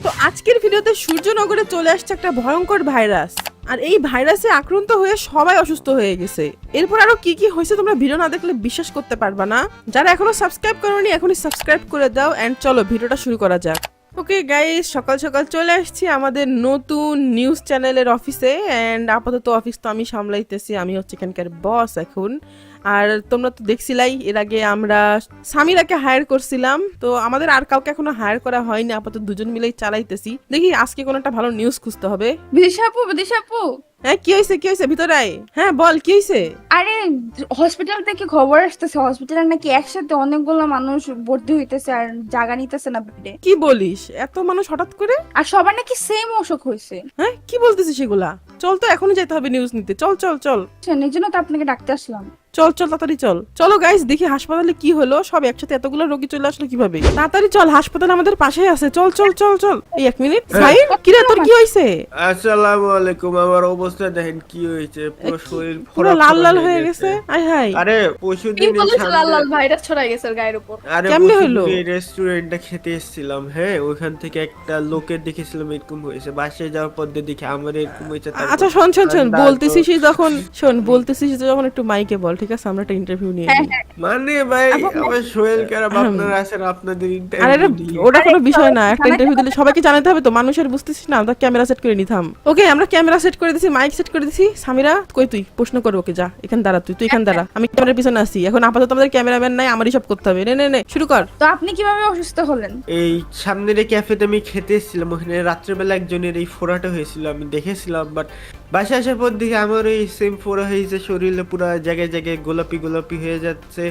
তো আজকের ভিডিওতে সূর্যনগরে চলে আসছে একটা ভয়ঙ্কর ভাইরাস, আর এই ভাইরাসে আক্রান্ত হয়ে সবাই অসুস্থ হয়ে গেছে। এরপর আরো কি কি হয়েছে তোমরা ভিডিও না দেখলে বিশ্বাস করতে পারবা না। যারা এখনো সাবস্ক্রাইব করোনি এখনই সাবস্ক্রাইব করে দাও এন্ড চলো ভিডিওটা শুরু করা যাক। ওকে গাইস, সকাল সকাল চলে আসছি আমাদের নতুন নিউজ চ্যানেলের অফিসে এন্ড আপাতত অফিস তো আমি সামলাইতেছি, আমি হচ্ছে এখানকার বস এখন। আর তোমরা তো দেখছিলাই এর আগে আমরা সামিরাকে হায়ার করছিলাম, তো আমাদের আর কাউকে এখনো হায়ার করা হয়নি, আপাতত দুজন মিলেই চালাইতেছি। দেখি আজকে কোনো একটা ভালো নিউজ খুঁজতে হবে। বিদিশাপু হ্যাঁ কি হয়েছে ভিতরে আয়। হ্যাঁ বল কি হয়েছে। আরে হসপিটাল থেকে খবর আসতেছে হসপিটালে নাকি একসাথে অনেকগুলো মানুষ ভর্তি হইতেছে আর জায়গা নিতেছে না বেডে। কি বলিস, এত মানুষ হঠাৎ করে? আর সবার নাকি সেম অসুখ হয়েছে। হ্যাঁ কি বলতেছিস সেগুলা? চল তো এখনই যেতে হবে নিউজ নিতে, চল চল চল। এই জন্য তো আপনাকে ডাকতে আসলাম। চল চল তাড়াতাড়ি চল। চলো গাইস দেখি হাসপাতালে কি হলো, সব একসাথে এতগুলো রোগী চলে আসলো কিভাবে। তাড়াতাড়ি চল, হাসপাতাল আমাদের পাশেই আছে, চল চল চল চল। এই এক মিনিট সাইন, কি রে তোর কি হইছে? আসসালামু আলাইকুম। আমার অবস্থা দেখেন কি হয়েছে, পুরো শরীর পুরো লাল লাল হয়ে গেছে। আয় হায়। আরে পরশুদিন ভাইরাস ছড়াই গেছে গায়ের উপর। আরে কেমনে হলো? রেস্টুরেন্টে খেতে এসেছিলাম, হ্যাঁ ওইখান থেকে একটা লোকের দেখেছিলাম এরকম হয়েছে, বাসায় যাওয়ার পর দেখি আমার এরকম হয়েছে। আচ্ছা শোন শোন শোন, বলতেছিস যখন শোন, বলতেছিস যখন একটু মাইকে বল, ঠিক আছে? আমরা একটা ইন্টারভিউ নিয়ে নিই। মানে ভাই আমার শরীর খারাপ, আপনারা আসেন আপনাদের আরে ইন্টারভিউ। ওটা কোনো বিষয় না, একটা ইন্টারভিউ দিলে সবাইকে জানাতে হবে তো, মানুষের বুঝতেছিস না? আমরা ক্যামেরা সেট করে নিতাম। ওকে আমরা ক্যামেরা সেট করে দিছি, মাইক সেট করে দিছি। সামিরা কই তুই? প্রশ্ন কর ওকে, যা এখানে দাঁড়া, তুই এখানে দাঁড়া, আমি ক্যামেরার পিছনে আছি। এখন আপাতত আমাদের ক্যামেরাম্যান নাই, আমারই সব করতে হবে। নে নে নে শুরু কর। তো আপনি কিভাবে অসুস্থ হলেন? এই সামনের ক্যাফেতে আমি খেতে এসেছিলাম, ওখানে রাত্রেবেলা একজনের এই ফোড়াটা হয়েছিল, আমি দেখেছিলাম। বাট বাসায় আসার পর দেখি আমার এই সেম ফোড়া হয়েছে, শরীরে পুরো জায়গায় জায়গায় গোলাপি গোলাপি হয়ে যাচ্ছে।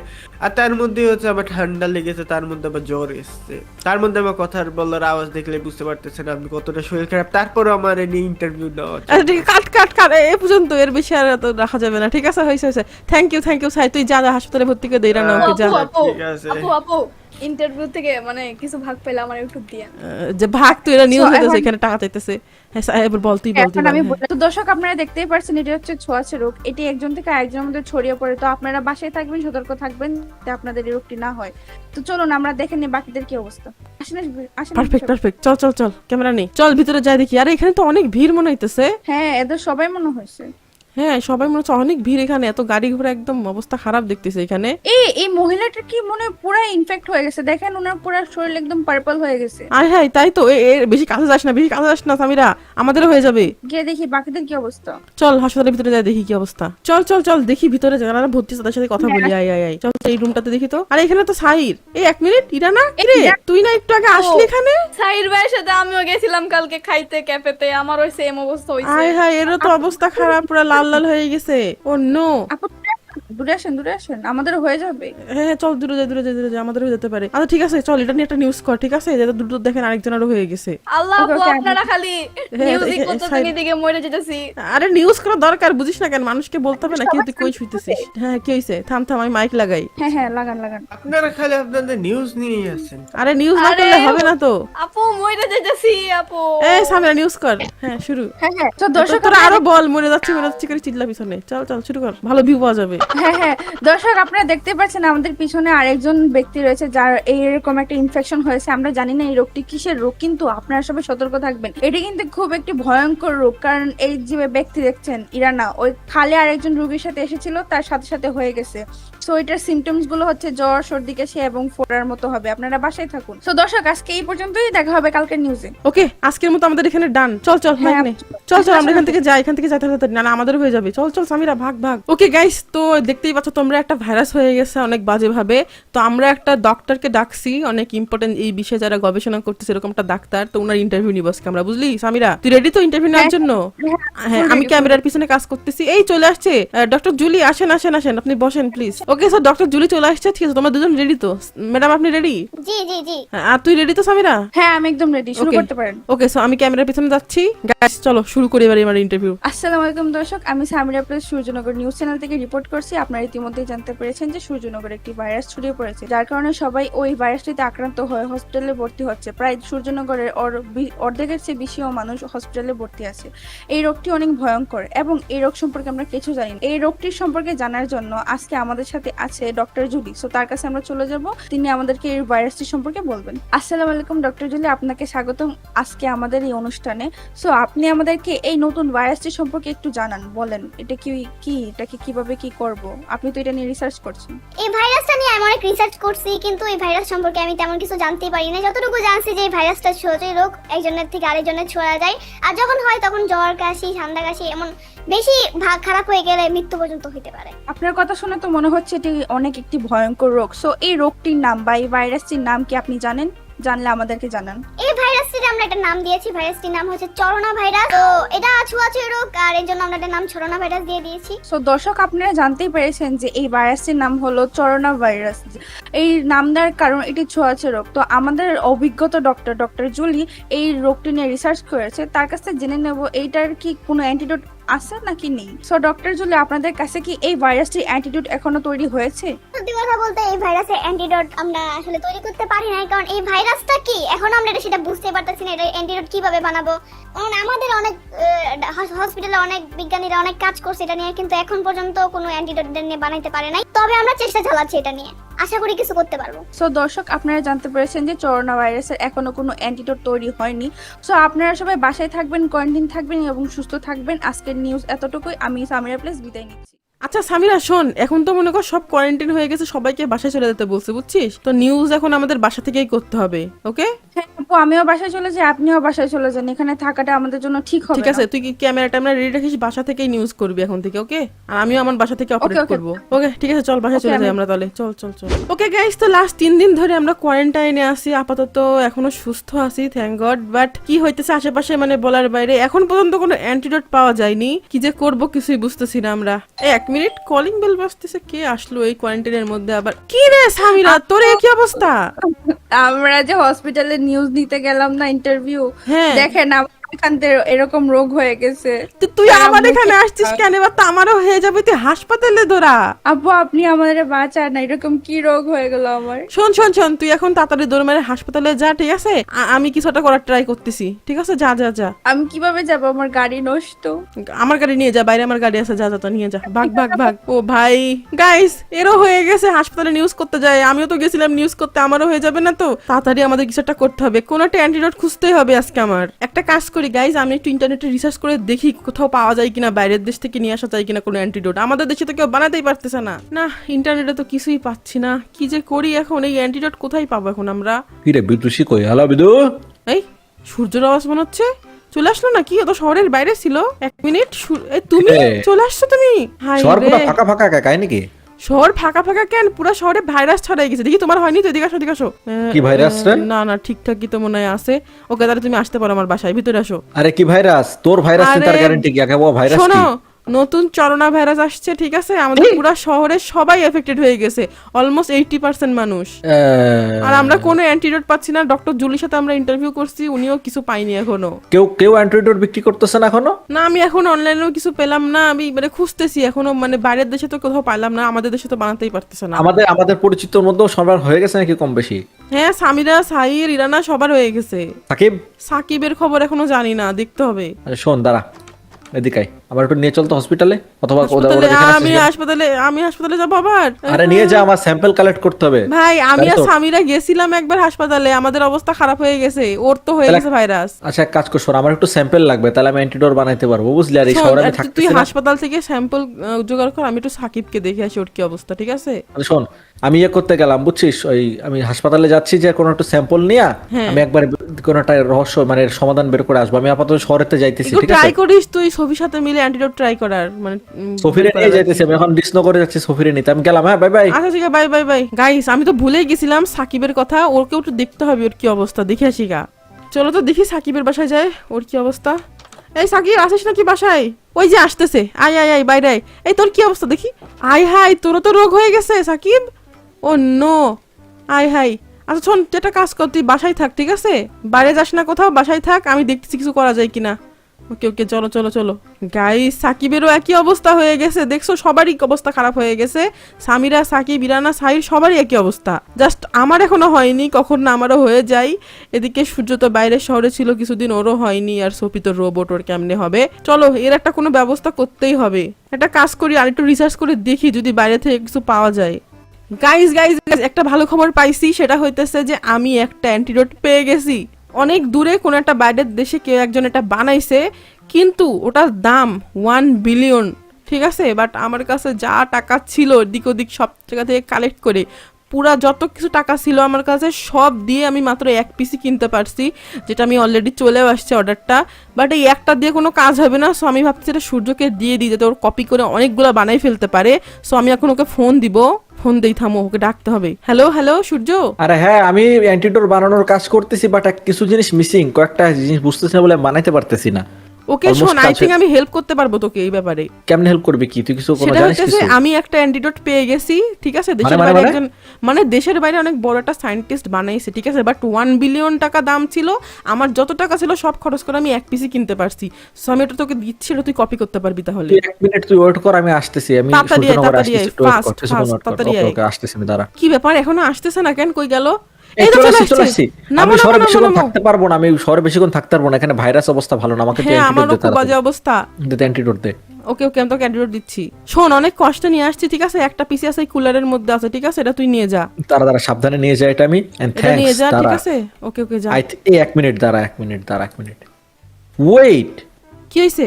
আর তার মধ্যে হচ্ছে আমার ঠান্ডা লেগেছে, তার মধ্যে আবার জ্বর এসছে, তার মধ্যে আমার কথার বলার আওয়াজ দেখলে বুঝতে পারতেছেন আপনি কতটা শরীর খারাপ। তারপরও আমার এই নিয়ে ইন্টারভিউ দেওয়া হচ্ছে। আচ্ছা ঠিক আছে, কাট কাট কাট, এ পর্যন্ত, এর বেশি আর তো রাখা যাবে না। ঠিক আছে হয়েছে। থ্যাংক ইউ সাই, তুই যা হাসপাতালে ভর্তি করে দেই না ওকে, যা। ঠিক আছে। আপু ইন্টারভিউ থেকে মানে কিছু ভাগ পেলে আমার একটু দিয়েন। যে ভাগ তুই, এরা নিউজ হইতেছে এখানে টাকা চাইতেছে। হ্যাঁ এবার বল, তুই বল। এখন আমি তো দর্শক আপনারা দেখতেই পারছেন এটা হচ্ছে ছোঁয়াচে রোগ, এটি একজন থেকে আরেকজনের মধ্যে ছড়িয়ে পড়ে। তো আপনারা বাসায় থাকবেন, সতর্ক থাকবেন যাতে আপনাদের এই রোগটি না হয়। তো চলুন আমরা দেখে নিই বাকিদের কি অবস্থা। আসেন আসেন। পারফেক্ট, চল চল চল, ক্যামেরা নেই, চল ভিতরে যাই দেখি। আরে এখানে তো অনেক ভিড় মনে হইতেছে। হ্যাঁ এদের সবাই মনে হয়েছে। হ্যাঁ সবাই মনে হচ্ছে অনেক ভিড় এখানে, এত গাড়ি ঘোড়া, একদম অবস্থা খারাপ দেখতেছে এখানে। এই মহিলাটা কি মনে পুরো ইনফেক্ট হয়ে গেছে, দেখেন ওনার পুরো শরীর একদম পার্পল হয়ে গেছে। আয় হায়, তাই তো। বেশি কাছে যাস না সামিরা, আমাদেরও হয়ে যাবে। গিয়ে দেখি বাকিদের কি অবস্থা। চল হাসপাতালের ভিতরে যাই দেখি কি অবস্থা। চল চল চল দেখি ভিতরে যারা ভর্তি তাদের সাথে কথা বলি। আয় চল এই রুমটাতে দেখি তো। আর এখানে তো সাইর। এই এক মিনিট, ইরানা রে তুই না একটু আগে আসলি এখানে? সাইর ভাইয়ের সাথে আমিও গেছিলাম কালকে খাইতে ক্যাফেতে, আমার ওই সেম অবস্থা হইছে। আয় হায়, এরও তো অবস্থা খারাপ, পুরো লাল লাল হয়ে গেছে। ও নো। আপু দূরে আসেন, আমাদের হয়ে যাবে। হ্যাঁ চল দূরে যাই, আমাদের হয়ে যেতে পারে। আচ্ছা ঠিক আছে চল, এটা নিয়ে একটা নিউজ কর, ঠিক আছে? যাতে দ্রুত দেখেন আরেকজনেরও হয়ে গেছে। আল্লাহ আপু Okay, আপনারা খালি মিউজিক করতেছেন, এদিকে মরে যেতেছি। আরে নিউজ করা দরকার, বুঝিস না কেন? মানুষকে বলতে হবে না কি তুই কই শুইতেছিস। হ্যাঁ কি হইছে? থাম আমি মাইক লাগাই। হ্যাঁ লাগান। আপনারা খালি আপনাদের নিউজ নিয়ে আসেন। আরে নিউজ না করলে হবে না তো। আপু মরে যেতেছি আপু। এই সামনে নিউজ কর। হ্যাঁ শুরু। হ্যাঁ তো দর্শক তোরা আরো বল, মরে যাচ্ছি করে চিল্লা পিছনে। চল শুরু কর, ভালো ভিউ পাওয়া যাবে। হ্যাঁ দর্শক আপনারা দেখতে পাচ্ছেন আমাদের পিছনে আরেকজন ব্যক্তি রয়েছে যার এইরকম একটা ইনফেকশন হয়েছে। আমরা জানি না এই রোগটি কিসের রোগ, কিন্তু আপনারা সবাই সতর্ক থাকবেন। এটি কিন্তু খুব একটি ভয়ঙ্কর রোগ, কারণ এই যে ব্যক্তি দেখছেন ইরানা, ওই খালে আরেকজন রোগীর সাথে এসেছিল, তার সাথে সাথে হয়ে গেছে। সো এটার সিমটমস গুলো হচ্ছে জ্বর, সর্দি, কাশি এবং ফোড়ার মতো হবে। আপনারা বাসায় থাকুন। তো দর্শক আজকে এই পর্যন্তই, দেখা হবে কালকের নিউজে। ওকে আজকের মতো আমাদের এখানে ডান। চল মাইক নে। চল আমরা এখান থেকে যাই, তাড়াতাড়ি। না আমাদের হয়ে যাবে। চল সামিরা ভাগ। ওকে গাইস, তো দেখতেই পাচ্ছ তোমরা একটা ভাইরাস হয়ে গেছে অনেক বাজে ভাবে। তো আমরা একটা ডক্টরকে ডাকছি, অনেক ইম্পর্টেন্ট এই বিষয়ে যারা গবেষণা করতেছে এরকম একটা ডাক্তার। তো ওনার ইন্টারভিউ নিব আজকে আমরা, বুঝলি? সামিরা তুই রেডি তো ইন্টারভিউ নেওয়ার জন্য? হ্যাঁ আমি ক্যামেরার পিছনে কাজ করতেছি। এই চলে আসছে ডক্টর জুলি, আসেন আপনি বসেন please. Okay sir, doctor Julie চলে আসছে। ঠিক আছে তোমরা দুজন রেডি তো? ম্যাডাম আপনি রেডি? জি। আর তুই রেডি তো সামিরা? হ্যাঁ আমি একদম রেডি, শুরু করতে পারেন। ওকে সো আমি ক্যামেরার পিছনে যাচ্ছি। গাইস চলো শুরু করি এবার আমার ইন্টারভিউ। আসসালামু আলাইকুম দর্শক, আমি Samira press Suryanagar news channel থেকে রিপোর্ট করছি আপনারা ইতিমধ্যেই জানতে পেরেছেন যে সূর্যনগরে একটি ভাইরাস ছড়িয়ে পড়েছে, যার কারণে সবাই ওই ভাইরাসটিতে আক্রান্ত হয়ে হসপিটালে ভর্তি হচ্ছে। প্রায় সূর্যনগরের অর্ধেকের চেয়ে বেশিও মানুষ হসপিটালে ভর্তি আছে। এই রোগটি অনেক ভয়ঙ্কর এবং এই রোগ সম্পর্কে আমরা কিছু জানি না। এই রোগটির সম্পর্কে জানার জন্য আজকে আমাদের সাথে আছে ডক্টর জুলি। সো তার কাছে আমরা চলে যাব, তিনি আমাদেরকে এই ভাইরাসটি সম্পর্কে বলবেন। আসসালামু আলাইকুম ডক্টর জুলি, আপনাকে স্বাগতম আজকে আমাদের এই অনুষ্ঠানে। সো আপনি আমাদেরকে এই নতুন ভাইরাসটি সম্পর্কে একটু জানান, বলেন এটা এটাকে কিভাবে কি করব। আপনি তো এটা নিয়ে রিসার্চ করছেন। এই ভাইরাসটা নিয়ে আমি অনেক রিসার্চ করছি, কিন্তু এই ভাইরাস সম্পর্কে আমি তেমন কিছু জানতেই পারি না। যতটুকু জানছি যে এই ভাইরাসটা সহজেই রোগ একজনের থেকে আরেকজনে ছড়া যায়, আর যখন হয় তখন জ্বর, কাশি, ঠান্ডা কাশি, এমন বেশি ভাগ খারাপ হয়ে গেলে মৃত্যু পর্যন্ত হতে পারে। আপনার কথা শুনে তো মনে হচ্ছে এটি অনেক একটি ভয়ঙ্কর রোগ। সো এই রোগটির নাম বা এই ভাইরাসটির নাম কি আপনি জানেন? জানলে আমাদেরকে জানান। এই ভাইরাসটির আমরা একটা নাম দিয়েছি, ভাইরাসটির নাম হচ্ছে করোনা ভাইরাস। তো এটা ছোঁয়াছুঁয়ি রোগ, আর এর জন্য আমরা এটার নাম করোনা ভাইরাস দিয়ে দিয়েছি। সো দর্শক, আপনারা জানতেই পেরেছেন যে এই ভাইরাসটির নাম হলো করোনা ভাইরাস। এই নাম দেওয়ার কারণ এটি ছোঁয়াছুঁয়ি রোগ। তো আমাদের অভিজ্ঞত ডক্টর জুলি এই রোগটি নিয়ে রিসার্চ করেছে, তার কাছে জেনে নেব এইটার কি কোনো অ্যান্টিডোট আছে নাকি নেই। সো ডক্টর জুলি, আপনাদের কাছে কি এই ভাইরাসটির অ্যান্টিডোট এখনো তৈরি হয়েছে? সত্যি কথা বলতে এই ভাইরাসের অ্যান্টিডোট আমরা আসলে তৈরি করতে পারি না, কারণ এই ভাইরাসটা কি এখনো আমরা সেটা বুঝতে পারতেছি না। এটা অ্যান্টিডোট কিভাবে বানাবো, কারণ আমাদের অনেক হসপিটালে অনেক বিজ্ঞানীরা অনেক কাজ করছে এটা নিয়ে, কিন্তু এখন পর্যন্ত কোনো অ্যান্টিডোট নিয়ে বানাইতে পারে নাই। তবে আমরা চেষ্টা চালাচ্ছি এটা নিয়ে, আশা করি কিছু করতে পারবো। সো দর্শক, আপনারা জানতে পেরেছেন যে করোনা ভাইরাসের এখনো কোনো অ্যান্টিডোট তৈরি হয়নি। সো আপনারা সবাই বাসায় থাকবেন, কোয়ারেন্টাইন থাকবেন এবং সুস্থ থাকবেন। আজকের নিউজ এতটুকুই। আমি সামিরা প্লেস বিদায় নিচ্ছি। আচ্ছা সামিরা শোন, এখন তো মনে কর সব কোয়ারেন্টাইন হয়ে গেছে, সবাইকে বাসায় চলে যেতে বলছে, বুঝছিস? তো নিউজ এখন আমাদের বাসা থেকেই করতে হবে, ওকে? হ্যাঁ আপু, আমিও বাসায় চলে যাই, আপনিও বাসায় চলে যান। এখানে থাকাটা আমাদের জন্য ঠিক হবে ঠিক আছে, তুই কি ক্যামেরাটা রেডি রাখিস, বাসা থেকেই নিউজ করবি এখন থেকে, ওকে? আর আমিও আমার বাসা থেকে অপারেট okay. করব, ওকে? ঠিক আছে, চল বাসায় Okay, চলে যাই আমরা তাহলে। চল চল চল। ওকে গাইস, তো লাস্ট 3 দিন ধরে আমরা কোয়ারেন্টাইনে আছি, আপাতত এখনো সুস্থ আছি, থ্যাংক গড। বাট কি হইতেছে আশেপাশে বলার বাইরে, এখন পর্যন্ত কোনো অ্যান্টিডোট পাওয়া যায়নি। কি যে করব কিছুই বুঝতেছি না আমরা। 1 মিনিট, কলিং বেল বাজতেছে, কে আসলো এই কোয়ারেন্টাইনের মধ্যে আবার? কি রে সামিরা, তোর কি অবস্থা? আমরা যে হসপিটালে নিউজ দিতে গেলাম না, ইন্টারভিউ, হ্যাঁ। দেখেন এখান থেকে এরকম রোগ হয়ে গেছে। তো তুই আমার এখানে আসছিস কেন? এবার তো আমারও হয়ে যাবে, তুই হাসপাতালে দৌড়া। আপু আপনি আমাদের বাঁচান, এরকম কি রোগ হয়ে গেল আমার। শোন শোন শোন, তুই এখন তাড়াতাড়ি দৌড় মেরে হাসপাতালে যা, ঠিক আছে? আমি কিছু একটা করার ট্রাই করতেছি, ঠিক আছে? যা যা যা। আমি কিভাবে যাব, আমার গাড়ি নষ্ট। আমার গাড়ি নিয়ে যা, বাইরে আমার গাড়ি আছে, যা যা তো নিয়ে যা, ভাগ ভাগ ভাগ। ও ভাই গাইস, এরও হয়ে গেছে, হাসপাতালে নিউজ করতে যায়। আমিও তো গেছিলাম নিউজ করতে, আমারও হয়ে যাবে না তো? তাড়াতাড়ি আমাদের কিছু একটা করতে হবে, কোনো একটা অ্যান্টিডোট খুঁজতেই হবে আজকে। আমার একটা কাজ করি গাইস, আমি একটু ইন্টারনেটে রিসার্চ করে দেখি কোথাও পাওয়া যায় কিনা, বাইরের দেশ থেকে নিয়ে আসা যায় কিনা কোনো অ্যান্টিডোট। আমাদের দেশে তো কেউ বানাতেই পারতেছে না। না, ইন্টারনেটে তো কিছুই পাচ্ছি না, কি যে করি এখন? এই অ্যান্টিডোট কোথায় পাবো এখন আমরা? কি রে বিদুষী কই? হ্যালো বিদু। এই সূর্যের আওয়াজ মনে হচ্ছে চলে আসলো নাকি? ও তো শহরের বাইরে ছিল। 1 মিনিট, তুমি চলে আসছো তুমি? হাই শহর পুরো রে, ফাঁকা ফাঁকা কাকাই নাকি? শহর ফাঁকা ফাঁকা কেন? পুরো শহরে ভাইরাস ছড়াই গেছে। দেখি তোমার হয়নি তো? এদিকে আসো, এদিকে আসো। কি ভাইরাস রে? না না, ঠিকঠাকই তো মনে হয় আছে। ওকে, তাহলে তুমি আসতে পারো আমার বাসায়, ভিতরে আসো। আরে কি ভাইরাস? তোর ভাইরাস আরে, তার গ্যারান্টি কি? আগে ও ভাইরাস শোনো, কি? নতুন করোনা ভাইরাস আসছে, ঠিক আছে? আমাদের পুরো শহরে সবাই এফেক্টেড হয়ে গেছে, অলমোস্ট 80% মানুষ। আর আমরা কোনো অ্যান্টিডোট পাচ্ছি না। ডক্টর জুলির সাথে আমরা ইন্টারভিউ করছি, উনিও কিছু পাইনি এখনো। কেউ অ্যান্টিডোট বিক্রি করতেছে না এখনো? না, আমি এখন অনলাইনেও কিছু পেলাম না। আমি খুঁজতেছি এখনো, বাইরের দেশে তো কোথাও পাইলাম না, আমাদের দেশে তো বানাতেই পারতেছে না। আমাদের পরিচিতর মধ্যেও সবার হয়ে গেছে নাকি কম বেশি? হ্যাঁ, সামিরা, সাহির, ইরানা সবার হয়ে গেছে। সাকিবের খবর এখনো জানি না, দেখতে হবে। আরে শোন, দাঁড়া, এদিকে আয়, আমার একটু নিয়ে চল তো হসপিটালে, অথবা আমি হাসপাতালে যাবো আবার? আরে নিয়ে যা, আমার স্যাম্পল কালেক্ট করতে হবে। ভাই, আমি আর সামিরা গেছিলাম একবার হাসপাতালে, আমাদের অবস্থা খারাপ হয়ে গেছে, ওর তো হয়ে গেছে ভাইরাস। আচ্ছা এক কাজ কর, শোন, আমার একটু স্যাম্পল লাগবে, তাহলে আমি অ্যান্টিডোট বানাইতে পারবো, বুঝলি? আর এই শহরে আমি তুই থাকতেছি না। হাসপাতাল থেকে স্যাম্পল জোগাড় কর, আমি একটু সাকিবকে দেখে আসি ওর কি অবস্থা, ঠিক আছে? শোন, আমি করতে গেলাম, বুঝছিস? আমি হাসপাতালে যাচ্ছি যে কোনো একটু স্যাম্পল নিয়ে আমি একবার কোনো একটা রহস্য সমাধান বের করে আসবো। আমি আপাতত শহরেতে যাইতেছি, ঠিক আছে? ট্রাই করিস তুই সফির সাথে মিলে অ্যান্টিডোট ট্রাই করার, সফিরে নিয়ে যাইতেছি আমি এখন, কৃষ্ণনগরে যাচ্ছি, সফিরে নিতে আমি গেলাম। হ্যাঁ, বাই বাই। আচ্ছা ঠিক আছে, বাই বাই বাই। গাইস, আমি তো ভুলেই গেছিলাম সাকিবের কথা, ওরকেও একটু দেখতে হবে, ওর কি অবস্থা দেখে আসি গা। চলো তো দেখি সাকিবের বাসায় যায়, ওর কি অবস্থা। এই সাকিব, আসিস নাকি বাসায়? ওই যে আসতেছে, আয় আয় আয়, বাইরে আয়। এই তোর কি অবস্থা দেখি। আয় হাই, তোরও তো রোগ হয়ে গেছে সাকিব। ও নো, আয় হাই। আচ্ছা শোন, যেটা কাজ কর, তুই বাসায় থাক, ঠিক আছে? বাইরে যাস না কোথাও, বাসায় থাক, আমি দেখতেছি কিছু করা যায় কিনা। ওকে ওকে, চলো চলো চলো গাইস, সাকিবেরও একই অবস্থা হয়ে গেছে, দেখছো সবারই অবস্থা খারাপ হয়ে গেছে, সামিরা, সাকিব, ইরানা, সাহির সবারই একই অবস্থা। জাস্ট আমার এখনো হয়নি, কখন না আমারও হয়ে যায়। এদিকে সূর্য তো বাইরের শহরে ছিল কিছুদিন, ওরও হয়নি, আর সোফি তো রোবট, ওর কেমনে হবে। চলো এর একটা কোনো ব্যবস্থা করতেই হবে। একটা কাজ করি, আর একটু রিসার্চ করে দেখি যদি বাইরে থেকে কিছু পাওয়া যায়। গাইস গাইস একটা ভালো খবর পাইছি, সেটা হইতেছে যে আমি একটা অ্যান্টিডোট পেয়ে গেছি। অনেক দূরে কোনো একটা বাইরের দেশে কেউ একজন এটা বানাইছে, কিন্তু ওটার দাম 1 বিলিয়ন, ঠিক আছে। বাট আমার কাছে যা টাকা ছিল দিক ওদিক সব জায়গা থেকে কালেক্ট করে পুরা যত কিছু টাকা ছিল আমার কাছে সব দিয়ে আমি মাত্র 1 পিসি কিনতে পারছি, যেটা আমি অলরেডি চলেও আসছে অর্ডারটা। বাট এই একটা দিয়ে কোনো কাজ হবে না, সো আমি ভাবছি এটা সূর্যকে দিয়ে দিই যাতে ওর কপি করে অনেকগুলো বানাই ফেলতে পারে। সো আমি এখন ওকে ফোন দিব, ফোন দেই, থামো, ওকে ডাকতে হবে। হ্যালো হ্যালো সূর্য। আরে হ্যাঁ, আমি অ্যান্টিডোট বানানোর কাজ করতেছি, বাট কিছু জিনিস মিসিং, কয়েকটা জিনিস বুঝতেছি না বলে বানাইতে পারতেছি না। ওকে Almost শোন, আই কাছে। থিঙ্ক আমি হেল্প করতে পারবো তোকে এই ব্যাপারে। কেমনে হেল্প করবে কি, তুই কিছু কোনো সেটা জানিস হচ্ছে কিছু? আমি একটা অ্যান্টিডোট পেয়ে গেছি, ঠিক আছে। দেশের মানে? বাইরে একজন, মানে দেশের বাইরে অনেক বড় একটা সায়েন্টিস্ট বানাইছে, ঠিক আছে। বাট 1 বিলিয়ন টাকা দাম ছিল, আমার যত টাকা ছিল সব খরচ করে আমি 1 পিসি কিনতে পারছি। সো আমি এটা তোকে দিচ্ছি, এটা তুই কপি করতে পারবি তাহলে। তুই 1 মিনিট তুই ওয়েট কর, আমি আসতেছি, আমি তাড়াতাড়ি আয়, সূর্যনগর তাড়াতাড়ি আসতেছি, আয়, একটু wait fast, কর, কিছুক্ষণ fast, wait কর। তাড়াতাড়ি ওকে আয়। ওকে, আসতেছি আমি, দাঁড়া। কি ব্যাপার, এখনো আসতেছে না কেন, কই গেল? এই তো চলে চলে আসছি, চলে আসছে। আসছি। নামো, আমি নামো, শহরে নামো, বেশিক্ষণ নামো। থাকতে পারবো না, আমি শহরে বেশিক্ষণ থাকতে পারবো না, এখানে ভাইরাস অবস্থা ভালো না, আমাকে হ্যাঁ আমারও খুব বাজে অ্যান্টিডোট অবস্থা। দে, অ্যান্টিডোট দে। ওকে ওকে, আমি তোকে অ্যান্টিডোট দিচ্ছি। শোন, অনেক কষ্ট নিয়ে আসছি, ঠিক আছে। একটা পিসি আছে এই কুলারের মধ্যে আছে, ঠিক আছে, এটা তুই নিয়ে যা, দাঁড়া দাঁড়া, সাবধানে নিয়ে যায় এটা আমি। এন্ড এটা নিয়ে থ্যাঙ্কস, যা, ঠিক দাঁড়া। আছে। ওকে ওকে, যা। এই 1 মিনিট দাঁড়া, 1 মিনিট দাঁড়া, 1 মিনিট ওয়েট। কি হয়েছে?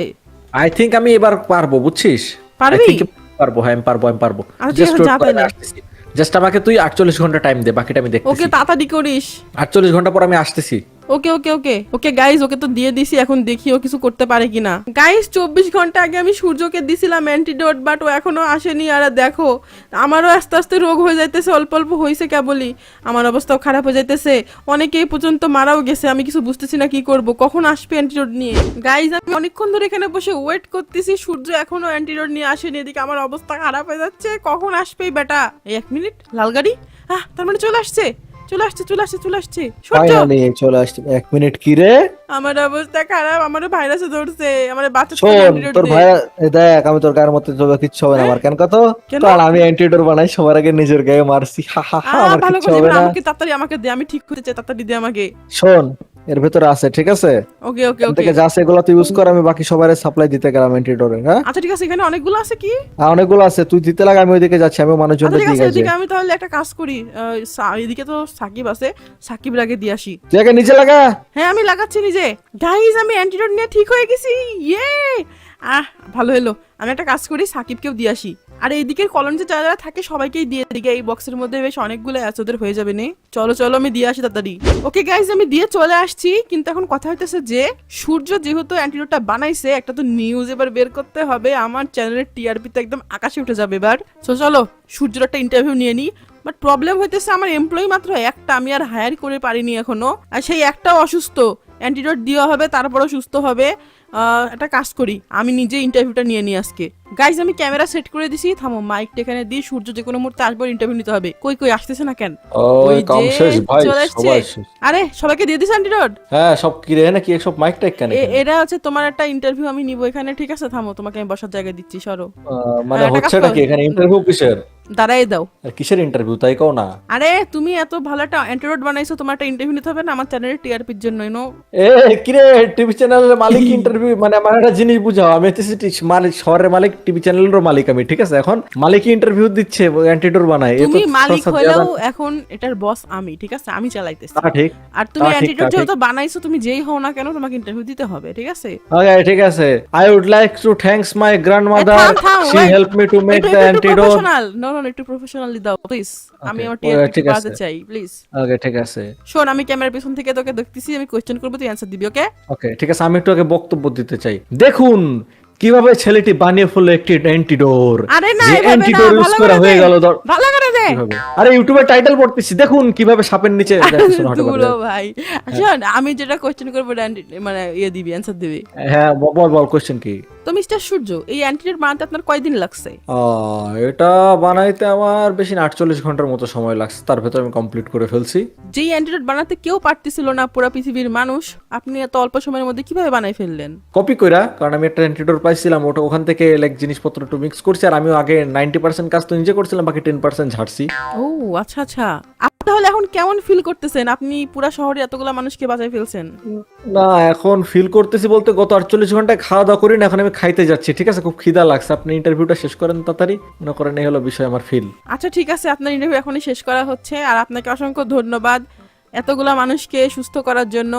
আই থিংক আমি এবার পারবো, বুঝছিস? পারবি? I think পারবো, হ্যাঁ আমি পারবো, আমি পারবো। আচ্ছা, ঠিক জাস্ট আছে, যা তাহলে। জাস্ট আমাকে তুই 48 ঘন্টা টাইম দে, বাকিটা আমি ওকে দেখতেছি। তাড়াতাড়ি করিস। 48 ঘন্টা পর আমি আসতেছি। ওকে ওকে ওকে ওকে গাইস, ওকে তো দিয়ে দিছি, এখন দেখি ও কিছু করতে পারে কিনা। গাইস 24 ঘন্টা আগে আমি সূর্যকে দিছিলাম অ্যান্টিডোট, বাট ও এখনো আসেনি। আর দেখো আমারও আস্তে আস্তে রোগ হয়ে যাইতেছে, অল্প অল্প হয়েছে কেবলই, আমার অবস্থাও খারাপ হয়ে যাইতেছে, অনেকেই পর্যন্ত মারাও গেছে। আমি কিছু বুঝতেছি না কি করব, কখন আসবে অ্যান্টিডোট নিয়ে। গাইস আমি অনেকক্ষণ ধরে এখানে বসে ওয়েট করতেছি, সূর্য এখনো অ্যান্টিডোট নিয়ে আসেনি। এদিকে আমার অবস্থা খারাপ হয়ে যাচ্ছে, কখন আসবে এই বেটা? এই 1 মিনিট, লাল গাড়ি, তার মানে চলে আসছে, চলে আসছে, চলে আসছে, চলে আসছে। সূর্য, ফাইনালি চলে আসছে। 1 মিনিট কি রে? আমার অবস্থা খারাপ, আমার ভাইরাসে ধরছে, আমার বাচ্চা শোন, তোর ভাই দেখ, আমি তোর গায়ের মধ্যে তোর কিচ্ছু হবে না। আমার কেন কত, কেন? কারণ আমি অ্যান্টিডোট বানাই, সবার আগে নিজের গায়ে মারছি। হা হা হা, আমার ভালো কিচ্ছু করে হবে দিবেন, না। আমাকে তাড়াতাড়ি আমাকে দে, আমি ঠিক হতে চাই, তাড়াতাড়ি দে আমাকে। শোন, এর ভেতরে আছে, ঠিক আছে? ওকে ওকে এখান ওকে, থেকে যা আছে এগুলো তুই ইউজ কর, আমি বাকি সবারে সাপ্লাই দিতে গেলাম অ্যান্টিডোটের। হ্যাঁ, আচ্ছা ঠিক আছে, এখানে অনেকগুলো আছে কি? আর অনেকগুলো আছে, তুই দিতে লাগ, আমি ওইদিকে যাচ্ছি, আমি মানুষজন আচ্ছা ঠিক দিয়ে আছে, গেছি। এদিকে আমি তাহলে একটা কাজ করি, এদিকে তো সাকিব আছে, সাকিব আগে দিয়ে আসি। তুই আগে নিচে লাগা। হ্যাঁ আমি লাগাচ্ছি নিজে। গাইজ আমি অ্যান্টিডোট নিয়ে ঠিক হয়ে গেছি, ইয়ে। ভালো হলো, আমি একটা কাজ করি, সাকিবকেও দিয়ে আসি। আর এইদিকের কলোনিতে যারা যারা থাকে সবাইকেই দিয়ে দিকে, এই বক্সের মধ্যে বেশ অনেকগুলো আছে, ওদের হয়ে যাবে নে। চলো চলো, আমি দিয়ে আসি তাড়াতাড়ি। ওকে গাইজ আমি দিয়ে চলে আসছি, কিন্তু এখন কথা হইতেছে যে সূর্য যেহেতু অ্যান্টিডোটটা বানাইছে, একটা তো নিউজ এবার বের করতে হবে, আমার চ্যানেলের টিআরপি তো একদম আকাশে উঠে যাবে এবার। চলো সূর্যর একটা ইন্টারভিউ নিয়ে নিই। বাট প্রবলেম হইতেছে আমার এমপ্লয়ি মাত্র একটা, আমি আর হায়ার করে পারিনি এখনো, আর সেই একটাও অসুস্থ। অ্যান্টিডোট দেওয়া হবে তারপরও সুস্থ হবে। একটা কাজ করি, আমি নিজে ইন্টারভিউটা নিয়ে নিই আজকে। গাইজ আমি ক্যামেরা সেট করে দিছি, থামো, মাইকটা এখানে দিই, সূর্য যে কোনো মুহূর্তে আসবে, ইন্টারভিউ নিতে হবে। কই কই আসতেছে না কেন? ওই ওই কাম যে শেষ ভাই, চলে আসছে। সবাই শেষ। আরে সবাইকে দিয়ে দিস অ্যান্টিডোট। হ্যাঁ সব কি রে, নাকি সব মাইক টাইক কেন এখানে? এটা হচ্ছে তোমার একটা ইন্টারভিউ আমি নিব এখানে, ঠিক আছে। থামো, তোমাকে আমি বসার জায়গা দিচ্ছি, সরো। মানে একটা কাজ হচ্ছেটা করো। কি এখানে, ইন্টারভিউ কিসের? দাঁড়াই দাও। আর কিসের ইন্টারভিউ তাই কও না। আরে তুমি এত ভালো একটা অ্যান্টিডোট বানাইছো, তোমার একটা ইন্টারভিউ নিতে হবে না আমার চ্যানেলের টিআরপির জন্য, নো? এ কিরে, টিভি চ্যানেলের মালিক ইন্টারভিউ, মানে আমার একটা জিনিস বুঝাও, আমি হচ্ছে মালিক, শহরের মালিক, টিভি চ্যানেলেরও মালিক আমি, ঠিক আছে? এখন মালিক ইন্টারভিউ দিচ্ছে, অ্যান্টিডোট বানায়, এ তো তুমি মালিক সস্তা হলেও দেয়া এখন এটার বস আমি, ঠিক আছে, আমি চালাইতেছি। না। ঠিক, আর তুমি ঠিক, অ্যান্টিডোট ঠিক। যেহেতু বানাইছো, তুমি যেই হও না কেন তোমাকে ইন্টারভিউ দিতে হবে, ঠিক আছে? ওকে ঠিক আছে। I would like to thanks my grandmother, she help me to make the antidote. Professional, no no, একটু প্রফেশনালি দাও প্লিজ, আমি আমার টিআরপি ঠিক বাড়াতে আছে। চাই প্লিজ। ওকে ঠিক আছে। শোন, আমি ক্যামেরার পিছন থেকে তোকে দেখতেছি, আমি কোশ্চেন করবো, তুই অ্যানসার দিবি, ওকে? ওকে ঠিক আছে, আমি একটু আগে বক্তব্য দিতে চাই। দেখুন কিভাবে ছেলেটি বানিয়ে ফেললো একটি অ্যান্টিডোর আরে না, যে এভাবে না, অ্যান্টিডোর ইউজ ভালো করা করে হয়ে দে। গেল ভালো করে দে। কিভাবে? আরে ইউটিউবে টাইটেল পড়তেছি, দেখুন কিভাবে সাপের নিচে দেখাশোনা হতে পারে। দুলো ভাই শোন, আমি যেটা কোশ্চেন করবো মানে ইয়ে দিবি, অ্যান্সার দিবি। হ্যাঁ বল কোশ্চেন কি? তো মিস্টার সূর্য, এই অ্যান্টিডোট বানাতে আপনার কয়দিন লাগছে? এটা বানাইতে আমার বেশি না 48 ঘন্টার মতো সময় লাগছে, তার ভেতর আমি কমপ্লিট করে ফেলছি। যেই অ্যান্টিডোট বানাতে কেউ পারতেছিল না পুরো পৃথিবীর মানুষ, আপনি এত অল্প সময়ের মধ্যে কিভাবে বানাই ফেললেন? কপি কইরা, কারণ আমি একটা অ্যান্টিডোট পাইছিলাম, ওটা ওখান থেকে লাইক জিনিসপত্র একটু মিক্স করছি, আর আমিও আগে 90% কাজ তো নিজে করছিলাম, বাকি 10% ঝাড়ছি। ও আচ্ছা আচ্ছা, আপনি তাহলে এখন কেমন ফিল করতেছেন? আপনি পুরা শহরে এতগুলা মানুষকে বাঁচাই ফেলছেন। না এখন ফিল করতেছি বলতে, গত 48 ঘন্টায় খাওয়া দাওয়া করি না, এখন আমি খাইতে যাচ্ছি, ঠিক আছে? খুব খিদা লাগছে। আপনি ইন্টারভিউটা শেষ করেন তাড়াতাড়ি, মনে করেন এই হলো বিষয় আমার ফিল। আচ্ছা ঠিক আছে, আপনার ইন্টারভিউ এখনই শেষ করা হচ্ছে, আর আপনাকে অসংখ্য ধন্যবাদ এতগুলা মানুষকে সুস্থ করার জন্য।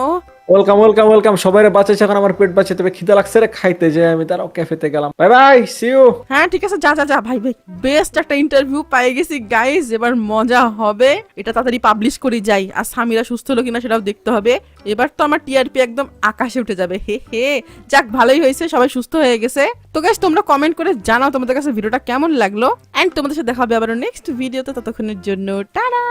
ওয়েলকাম সবাই বাঁচাইছে, এখন আমার পেট বাঁচে, তবে খিদা লাগছে রে, খাইতে যাই আমি, তারাও ক্যাফেতে গেলাম। Bye see you. হ্যাঁ ঠিক আছে, যা ভাই বেস্ট একটা ইন্টারভিউ পেয়ে গেছি গাইস, এবার মজা হবে। এটা তাড়াতাড়ি পাবলিশ করি যাই, আর সামিরা সুস্থ হলো কিনা সেটাও দেখতে হবে। এবার তো আমার টিআরপি একদম আকাশে উঠে যাবে। হে যাক, ভালোই হয়েছে, সবাই সুস্থ হয়ে গেছে। তো গাইস তোমরা কমেন্ট করে জানাও তোমাদের কাছে ভিডিওটা কেমন লাগলো, এন্ড তোমাদের সাথে দেখা হবে আবার নেক্সট ভিডিওতে। ততক্ষণের জন্য টাটা।